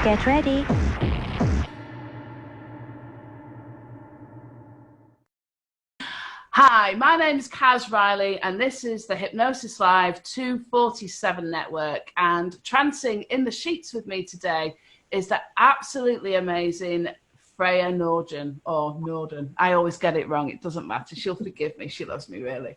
Get ready. Hi, my name is KAZ RILEY, and this is the Hypnosis Live 247 network. And trancing in the sheets with me today is the absolutely amazing Freja Njorden, or Njorden. I always get it wrong. It doesn't matter. She'll forgive me. She loves me, really.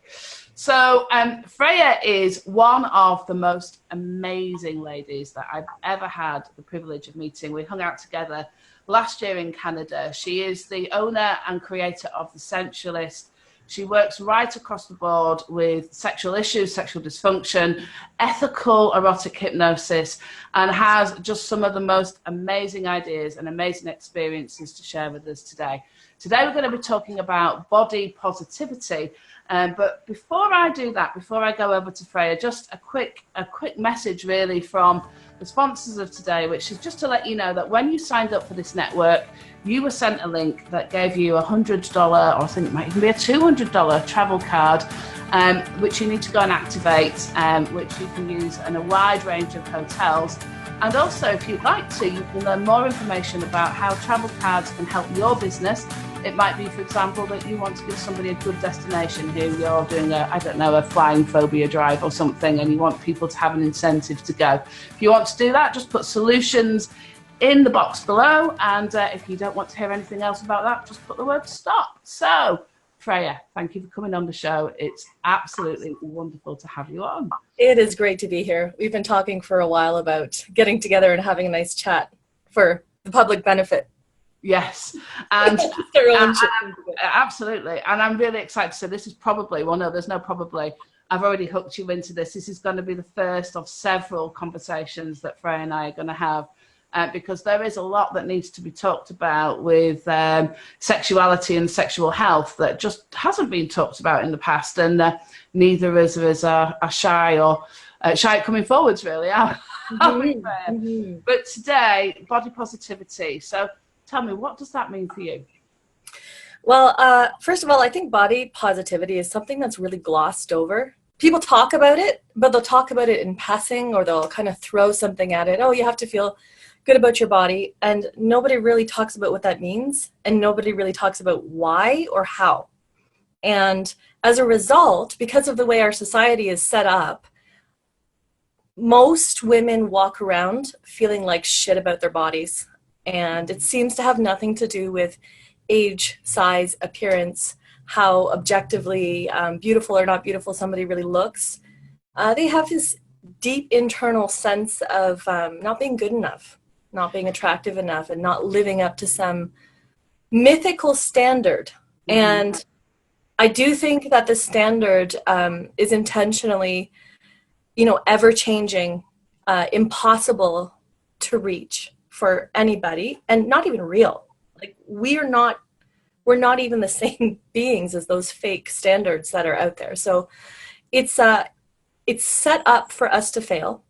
So Freja is one of the most amazing ladies that I've ever had the privilege of meeting. We hung out together last year in Canada. She is the owner and creator of the Sensualist. She works right across the board with sexual issues, sexual dysfunction, ethical erotic hypnosis, and has just some of the most amazing ideas and amazing experiences to share with us today. Today we're going to be talking about body positivity. But before I do that, before I go over to Freja, just a quick message really from the sponsors of today, which is just to let you know that when you signed up for this network, you were sent a link that gave you $100, or I think it might even be a $200 travel card, which you need to go and activate, which you can use in a wide range of hotels. And also, if you'd like to, you can learn more information about how travel cards can help your business. It might be, for example, that you want to give somebody a good destination who you're doing a flying phobia drive or something, and you want people to have an incentive to go. If you want to do that, just put solutions in the box below. And if you don't want to hear anything else about that, just put the word stop. So, Freja, thank you for coming on the show. It's absolutely wonderful to have you on. It is great to be here. We've been talking for a while about getting together and having a nice chat for the public benefit. Yes, and absolutely. And I'm really excited. So this is probably, well, no, there's no probably. I've already hooked you into this. This is going to be the first of several conversations that Freja and I are going to have. Because there is a lot that needs to be talked about with sexuality and sexual health that just hasn't been talked about in the past, and neither of us are shy or shy at coming forwards, really. But today, body positivity. So tell me, what does that mean for you? Well, first of all, I think body positivity is something that's really glossed over. People talk about it, but they'll talk about it in passing, or they'll kind of throw something at it. Oh, you have to feel good about your body, and nobody really talks about what that means, and nobody really talks about why or how. And as a result, because of the way our society is set up, most women walk around feeling like shit about their bodies, and it seems to have nothing to do with age, size, appearance, how objectively beautiful or not beautiful somebody really looks. They have this deep internal sense of not being good enough, not being attractive enough, and not living up to some mythical standard. Mm-hmm. And I do think that the standard is intentionally, ever changing, impossible to reach for anybody, and not even real. Like we're not even the same beings as those fake standards that are out there. So it's set up for us to fail,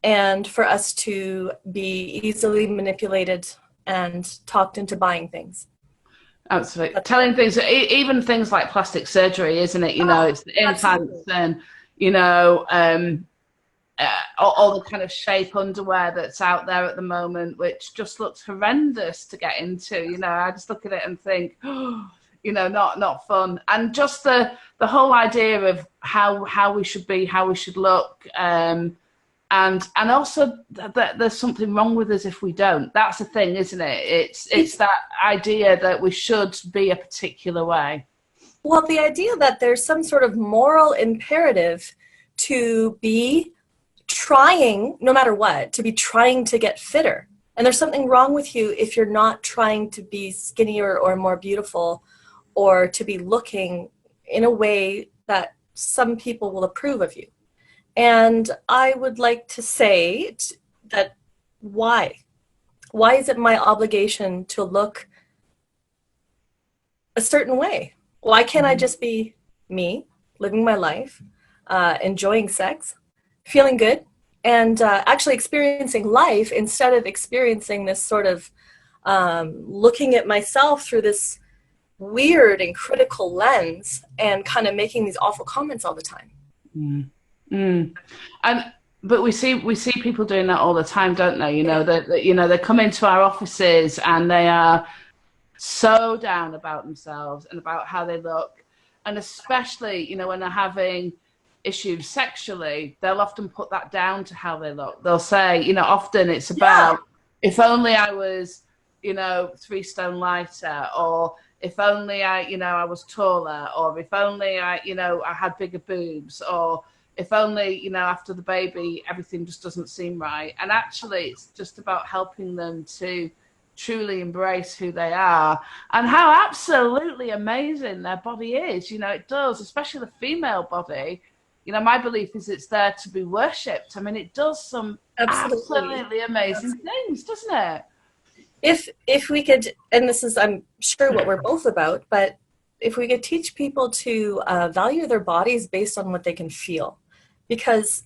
and for us to be easily manipulated and talked into buying things. Absolutely. Telling things, even things like plastic surgery, isn't it? It's the implants and, all the kind of shape underwear that's out there at the moment, which just looks horrendous to get into. I just look at it and think, not fun. And just the whole idea of how we should be, how we should look, and also that there's something wrong with us if we don't. That's the thing, isn't it? It's that idea that we should be a particular way. Well, the idea that there's some sort of moral imperative to be trying, no matter what, to be trying to get fitter. And there's something wrong with you if you're not trying to be skinnier or more beautiful, or to be looking in a way that some people will approve of you. And I would like to say that why? Why is it my obligation to look a certain way? Why can't I just be me, living my life, enjoying sex, feeling good, and actually experiencing life instead of experiencing this sort of looking at myself through this weird and critical lens and kind of making these awful comments all the time. Mm. Mm. And but we see people doing that all the time, don't they? You know that you know they come into our offices and they are so down about themselves and about how they look, and especially you know when they're having issues sexually, they'll often put that down to how they look. They'll say, you know, often it's Yeah. about if only I was, you know, 3 stone lighter, or if only I, you know, I was taller, or if only I, you know, I had bigger boobs, or if only, you know, after the baby, everything just doesn't seem right. And actually, it's just about helping them to truly embrace who they are and how absolutely amazing their body is. You know, it does, especially the female body. You know, my belief is it's there to be worshipped. I mean, it does some Absolutely. absolutely amazing things, doesn't it? If we could, and this is, I'm sure, what we're both about, but if we could teach people to value their bodies based on what they can feel, because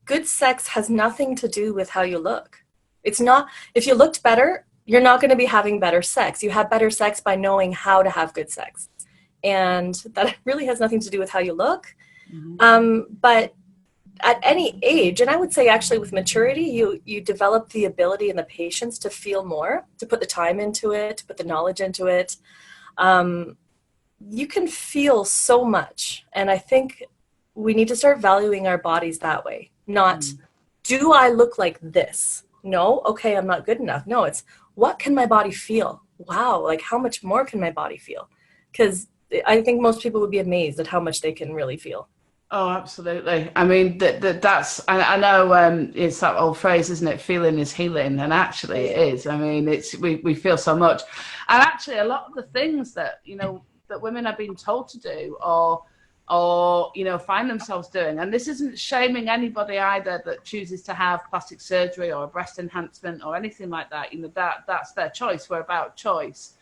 good sex has nothing to do with how you look. It's not, if you looked better, you're not going to be having better sex. You have better sex by knowing how to have good sex. And that really has nothing to do with how you look. But at any age, and I would say actually with maturity, you develop the ability and the patience to feel more, to put the time into it, to put the knowledge into it. You can feel so much. And I think we need to start valuing our bodies that way. Not, do I look like this? No, okay, I'm not good enough. No, it's, what can my body feel? Wow, like how much more can my body feel? Because I think most people would be amazed at how much they can really feel. Oh, absolutely. I mean, that's, I know it's that old phrase, isn't it? Feeling is healing. And actually it is. I mean, we feel so much. And actually a lot of the things that, you know, that women are being told to do or, you know, find themselves doing. And this isn't shaming anybody either that chooses to have plastic surgery or a breast enhancement or anything like that. You know, that's their choice. We're about choice.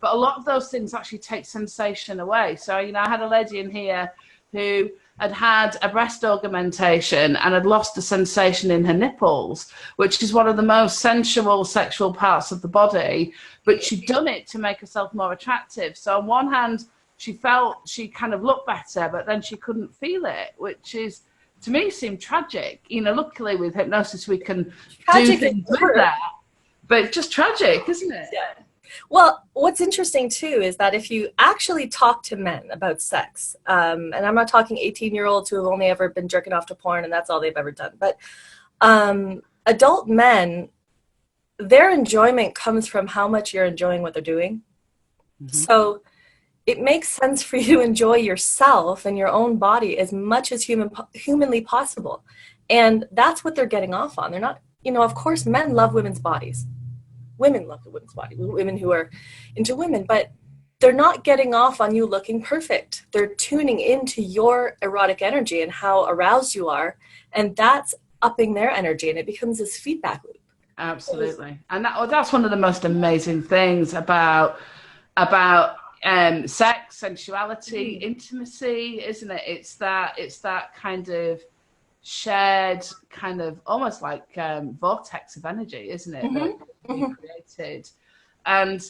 But a lot of those things actually take sensation away. So, you know, I had a lady in here who had had a breast augmentation and had lost the sensation in her nipples, which is one of the most sensual sexual parts of the body, but she'd done it to make herself more attractive. So on one hand, she felt she kind of looked better, but then she couldn't feel it, which is, to me, seemed tragic. You know, luckily with hypnosis, we can do things with that, but it's just tragic, isn't it? Yeah. Well, what's interesting too is that if you actually talk to men about sex, and I'm not talking 18-year-olds who have only ever been jerking off to porn and that's all they've ever done, but adult men, their enjoyment comes from how much you're enjoying what they're doing. So it makes sense for you to enjoy yourself and your own body as much as humanly possible. And that's what they're getting off on. They're not, you know, of course, men love women's bodies. Women love the women's body, women who are into women, but they're not getting off on you looking perfect. They're tuning into your erotic energy and how aroused you are, and that's upping their energy, and it becomes this feedback loop. Absolutely. And that's one of the most amazing things about sex, sensuality, intimacy, isn't it? It's that kind of shared kind of almost like vortex of energy, isn't it? That you created. And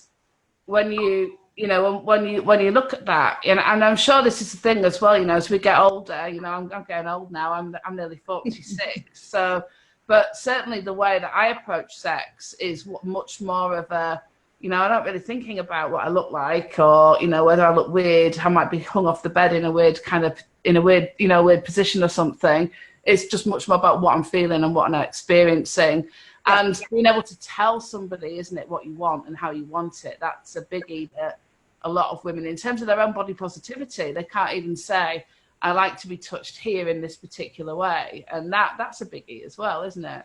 when you know when you look at that, and I'm sure this is the thing as well, you know, as we get older, you know, I'm getting old now, I'm nearly 46. So but certainly the way that I approach sex is much more of a, you know, I'm not really thinking about what I look like or, you know, whether I look weird, I might be hung off the bed in a weird you know, weird position or something. It's just much more about what I'm feeling and what I'm experiencing. Yeah. And being able to tell somebody, isn't it, what you want and how you want it. That's a biggie that a lot of women, in terms of their own body positivity, they can't even say, I like to be touched here in this particular way. And that's a biggie as well, isn't it?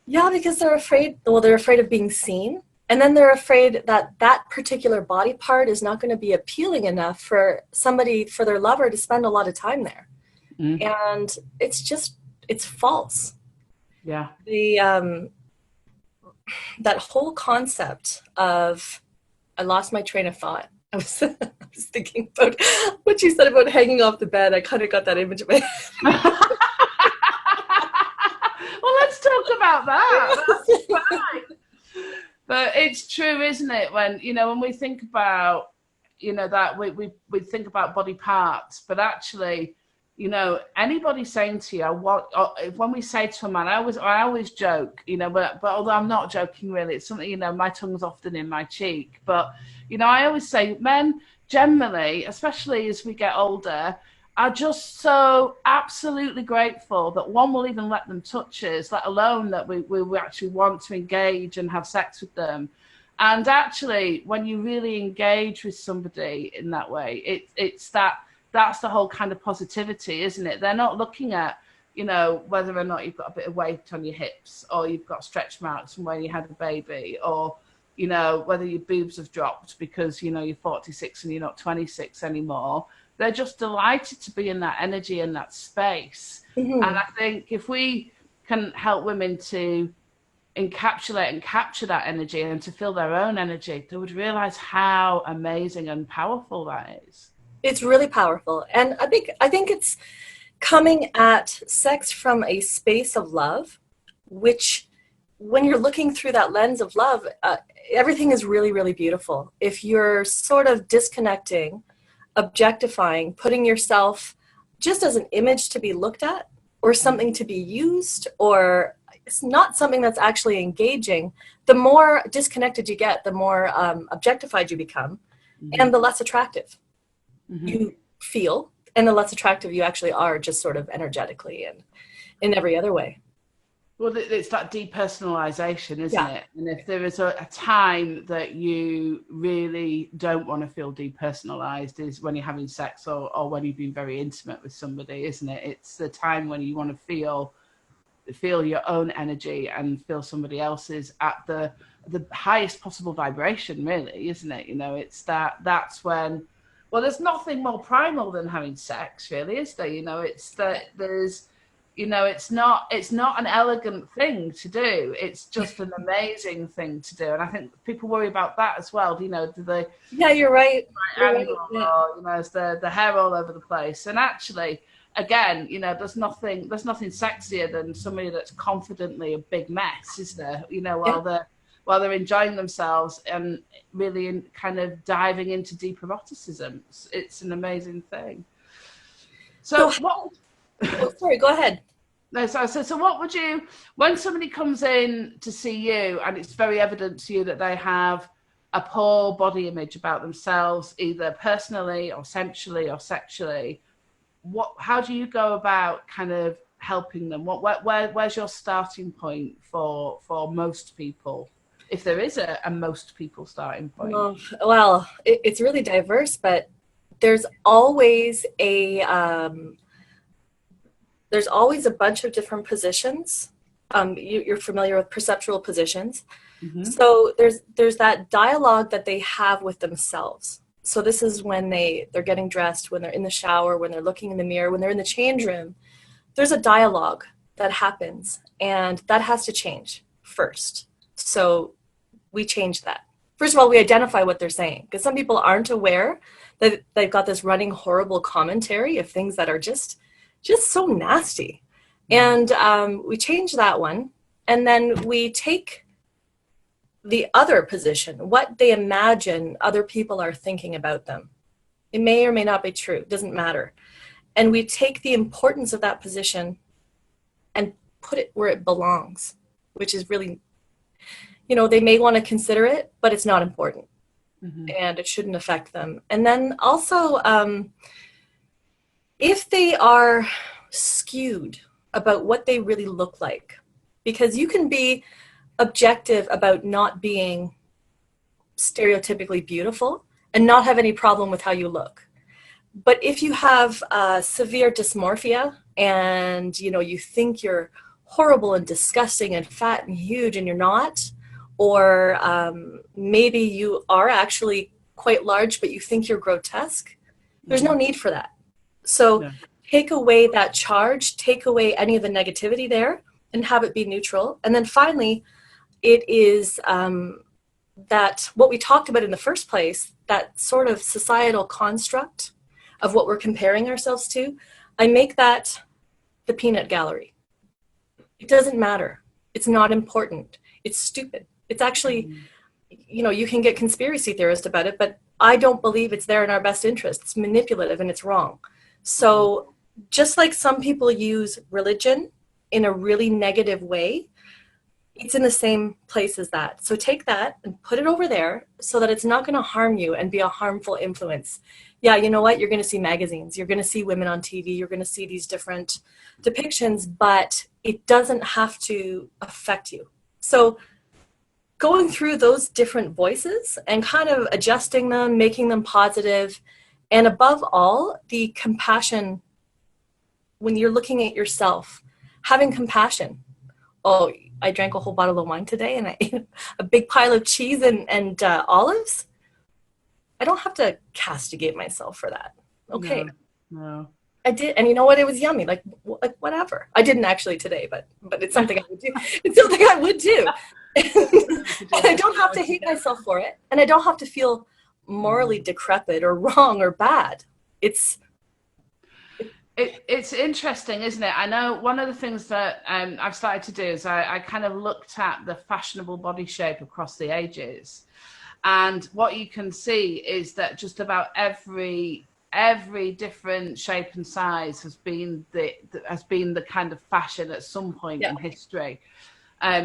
Yeah, because they're afraid, well, they're afraid of being seen. And then they're afraid that that particular body part is not going to be appealing enough for somebody, for their lover to spend a lot of time there. And it's false. Yeah. that whole concept of, I lost my train of thought. I was thinking about what you said about hanging off the bed. I kind of got that image of it. Well, let's talk about that. That's fine. But it's true, isn't it? When, you know, when we think about, you know, that we think about body parts, but actually, you know, anybody saying to you, when we say to a man, I always joke, you know, but although I'm not joking really, it's something, you know, my tongue's often in my cheek, but, you know, I always say men generally, especially as we get older, are just so absolutely grateful that one will even let them touch us, let alone that we actually want to engage and have sex with them. And actually, when you really engage with somebody in that way, that's the whole kind of positivity, isn't it? They're not looking at, you know, whether or not you've got a bit of weight on your hips, or you've got stretch marks from when you had a baby, or, you know, whether your boobs have dropped because, you know, you're 46 and you're not 26 anymore. They're just delighted to be in that energy and that space. Mm-hmm. And I think if we can help women to encapsulate and capture that energy and to feel their own energy, they would realize how amazing and powerful that is. It's really powerful. And I think it's coming at sex from a space of love, which when you're looking through that lens of love, everything is really, really beautiful. If you're sort of disconnecting, objectifying, putting yourself just as an image to be looked at, or something to be used, or it's not something that's actually engaging, the more disconnected you get, the more objectified you become, mm-hmm. and the less attractive mm-hmm. you feel, and the less attractive you actually are, just sort of energetically and in every other way. Well, it's that depersonalization, isn't it? And if there is a time that you really don't want to feel depersonalized, is when you're having sex or when you've been very intimate with somebody, isn't it? It's the time when you want to feel your own energy and feel somebody else's at the highest possible vibration, really, isn't it? You know, it's that's when, well, there's nothing more primal than having sex, really, is there? You know, it's that there's, you know, it's not an elegant thing to do. It's just an amazing thing to do. And I think people worry about that as well. You know, do they? Yeah, you're right. Angle, yeah. Or, you know, is the hair all over the place? And actually, again, you know, there's nothing sexier than somebody that's confidently a big mess, is there? You know, while they're enjoying themselves and really kind of diving into deep eroticism. It's an amazing thing. So what? Oh, sorry, go ahead. No, so what would you, when somebody comes in to see you and it's very evident to you that they have a poor body image about themselves, either personally or sensually or sexually, how do you go about kind of helping them? Where's your starting point for most people, if there is a most people starting point? Well, it's really diverse, but there's always a bunch of different positions. You're familiar with perceptual positions. Mm-hmm. So there's that dialogue that they have with themselves. So this is when they're getting dressed, when they're in the shower, when they're looking in the mirror, when they're in the change room. There's a dialogue that happens, and that has to change first. So we change that. First of all, we identify what they're saying, because some people aren't aware that they've got this running horrible commentary of things that are just so nasty. And we change that one, and then we take the other position, what they imagine other people are thinking about them. It may or may not be true, it doesn't matter. And we take the importance of that position and put it where it belongs, which is really, you know, they may want to consider it, but it's not important. Mm-hmm. And it shouldn't affect them. And then also, if they are skewed about what they really look like, because you can be objective about not being stereotypically beautiful and not have any problem with how you look. But if you have severe dysmorphia and, you know, you think you're horrible and disgusting and fat and huge and you're not, or maybe you are actually quite large but you think you're grotesque, there's no need for that. So take away that charge, take away any of the negativity there, and have it be neutral. And then finally, it is that what we talked about in the first place, that sort of societal construct of what we're comparing ourselves to, I make that the peanut gallery. It doesn't matter. It's not important. It's stupid. It's actually, you know, you can get conspiracy theorists about it, but I don't believe it's there in our best interest. It's manipulative and it's wrong. So just like some people use religion in a really negative way, it's in the same place as that. So take that and put it over there so that it's not going to harm you and be a harmful influence. Yeah, you know what? You're going to see magazines. You're going to see women on TV. You're going to see these different depictions, but it doesn't have to affect you. So going through those different voices and kind of adjusting them, making them positive, and above all, the compassion when you're looking at yourself, having compassion. Oh, I drank a whole bottle of wine today and I ate a big pile of cheese and olives. I don't have to castigate myself for that. Okay. No. I did. And you know what? It was yummy. Like whatever. I didn't actually today, but it's something I would do. It's something I would do. And I don't have to hate myself for it. And I don't have to feel morally decrepit or wrong or bad. It's interesting, isn't it? I know one of the things that I've started to do is I kind of looked at the fashionable body shape across the ages, and what you can see is that just about every different shape and size has been the kind of fashion at some point in history.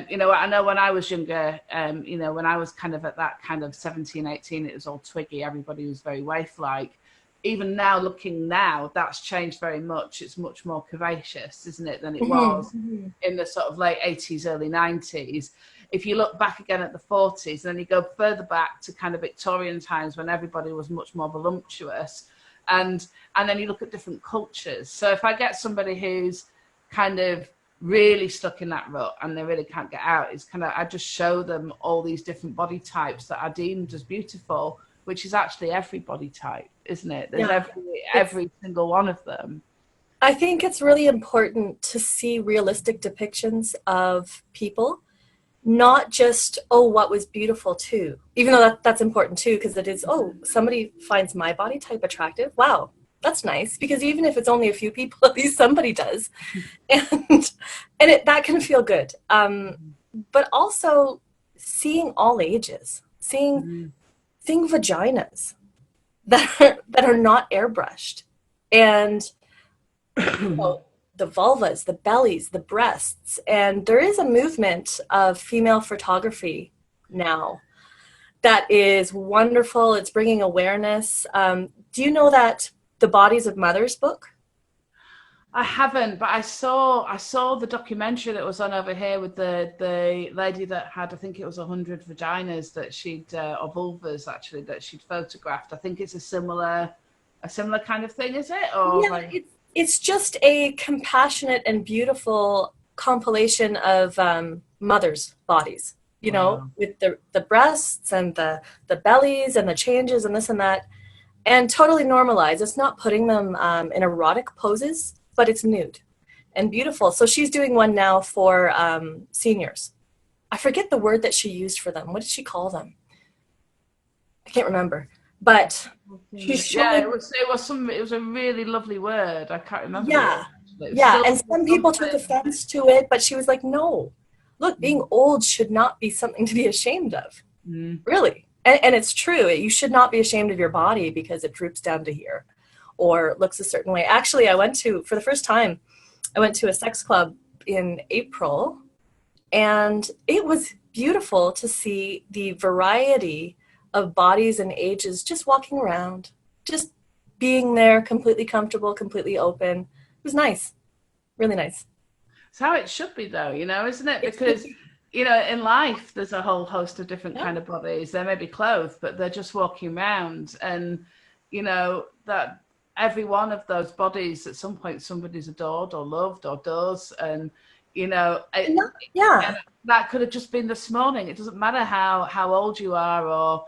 You know, I know when I was younger, you know, when I was kind of at that kind of 17, 18, it was all twiggy. Everybody was very waif-like. Even now, looking now, that's changed very much. It's much more curvaceous, isn't it, than it was in the sort of late 80s, early 90s. If you look back again at the 40s, and then you go further back to kind of Victorian times when everybody was much more voluptuous, and then you look at different cultures. So if I get somebody who's kind of really stuck in that rut and they really can't get out, it's kind of, I just show them all these different body types that are deemed as beautiful, which is actually every body type, isn't it? There's every single one of them. I think it's really important to see realistic depictions of people, not just, oh, what was beautiful too, even though that's important too, because it is, oh, somebody finds my body type attractive. Wow, that's nice, because even if it's only a few people, at least somebody does. And that can feel good. But also seeing all ages, seeing vaginas that are not airbrushed, and you know, the vulvas, the bellies, the breasts. And there is a movement of female photography now that is wonderful. It's bringing awareness. Do you know that The Bodies of Mothers book? I haven't, but I saw the documentary that was on over here with the lady that had, I think it was 100 vaginas that she'd or vulvas actually that she'd photographed. I think it's a similar kind of thing, is it? Or yeah, it's just a compassionate and beautiful compilation of mothers' bodies. You know, with the breasts and the bellies and the changes and this and that, and totally normalized. It's not putting them in erotic poses, but it's nude and beautiful. So she's doing one now for seniors. I forget the word that she used for them. What did she call them? I can't remember. But she's showing... it was a really lovely word. I can't remember. Yeah, and some people took offense to it, but she was like, no, look, being old should not be something to be ashamed of. Really. And it's true. You should not be ashamed of your body because it droops down to here or looks a certain way. Actually, for the first time, I went to a sex club in April, and it was beautiful to see the variety of bodies and ages just walking around, just being there, completely comfortable, completely open. It was nice. Really nice. It's how it should be, though, you know, isn't it? Because, you know, in life, there's a whole host of different kind of bodies. They may be clothed, but they're just walking around. And, you know, that every one of those bodies, at some point, somebody's adored or loved or does. And, you know, and that could have just been this morning. It doesn't matter how old you are,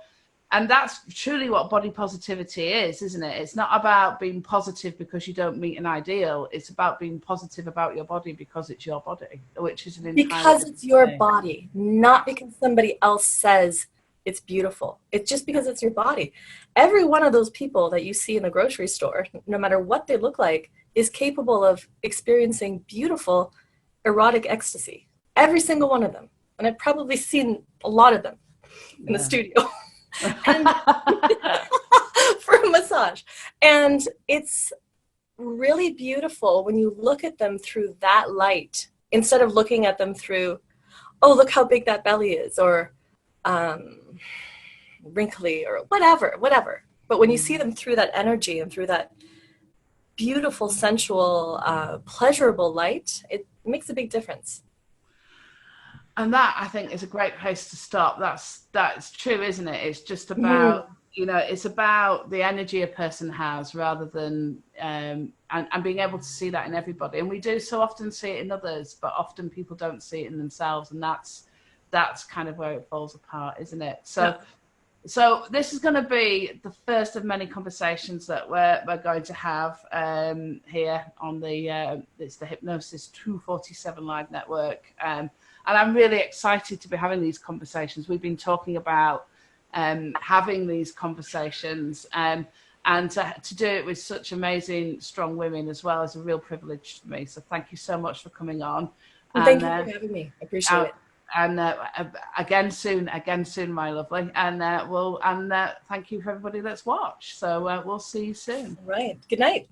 And that's truly what body positivity is, isn't it? It's not about being positive because you don't meet an ideal. It's about being positive about your body because it's your body, which is an entirely Because it's your thing. body, not because somebody else says it's beautiful. It's just because it's your body. Every one of those people that you see in the grocery store, no matter what they look like, is capable of experiencing beautiful erotic ecstasy. Every single one of them. And I've probably seen a lot of them in the studio. And for a massage. And it's really beautiful when you look at them through that light, instead of looking at them through, oh, look how big that belly is, or wrinkly, or whatever. But when you see them through that energy and through that beautiful, sensual, pleasurable light, it makes a big difference. And that, I think, is a great place to stop. That's true, isn't it? It's just about, it's about the energy a person has, rather than and being able to see that in everybody. And we do so often see it in others, but often people don't see it in themselves, and that's kind of where it falls apart, isn't it? So this is going to be the first of many conversations that we're going to have here on it's the Hypnosis 247 Live Network. And I'm really excited to be having these conversations. We've been talking about having these conversations, and to do it with such amazing, strong women as well is a real privilege to me. So thank you so much for coming on. Well, thank you for having me. I appreciate it. And again soon, my lovely. And thank you for everybody that's watched. So we'll see you soon. All right. Good night.